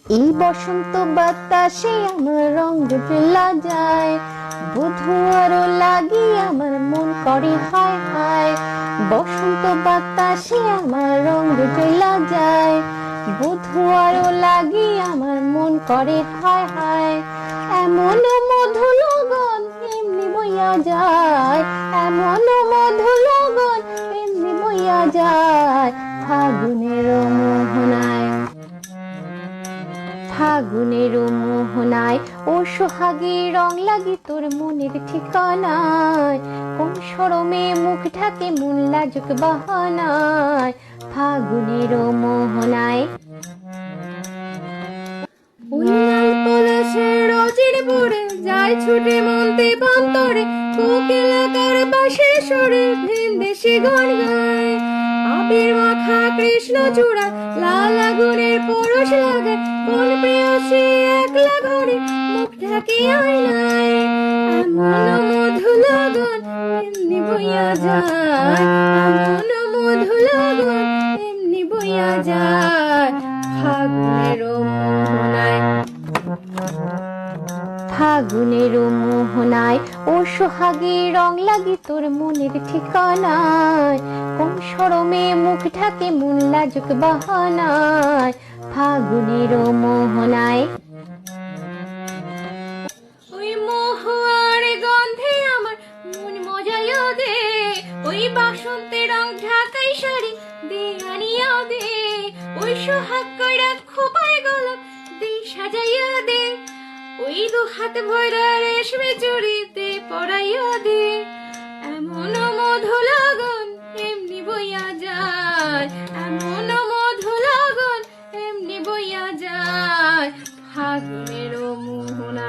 এই বসন্ত বাতাসে আমার রঙ জেলা যায়, বধূ আরো লাগি আমার মন করে হায় হায়। বসন্ত বাতাসে আমার রঙ জেলা যায়, বধূ আরো লাগি আমার মন করে হায় হায়। এমন মধু লগন এমনি বইয়া যায়, এমন মধু লগন এমনি বইয়া যায়। ফাগুনের মোহনায়, ফাগুনের মোহনায় ও সোহাগে রং লাগি তোর মনের ঠিকানায়। কোন শরমে মুখ ঢাকে মন লাজুক বাহানায়। ফাগুনের মোহনায় উল্লাল পলাশে রোজির ভোরে যায় ছুটে মন্তে পান্তরে, কোকিলাকার পাশে সরে ভিনদেশি গান গায়। আবির মাখা কৃষ্ণ চূড়া লাল আগুনের পরশ লাগায়, কোন প্রেয়সী একলা ঘরে মুখ ঢাকে আয়নায়। এমন মধু লগন এমনি বইয়া যায়, এমন মধু লগন এমনি বইয়া যায়। ফাগুনের মোহনায়, ফাগুনের মোহনায় ও সোহাগে রং লাগি তোর মনের ঠিকানায়। কোন শরমে মুখ ঢাকে মন লাজুক বাহানায়। ফাগুনের মোহনায় ওই মহুয়ার গন্ধে আমার মন মজাইয়া দে, ওই বাসন্তের রং ঢাকাই শাড়ি দে আনিয়া দে, ওই সোহাগ কইরা খোপায় গোলাপ দে সাজাইয়া দে, ওই দু হাত ভরা রেশমি চুড়িতে পরাইয়া দে। এমন মধু লগন এমনি বইয়া যায়, এমন মধু লগন এমনি বইয়া যায়। ফাগুনের মোহনা।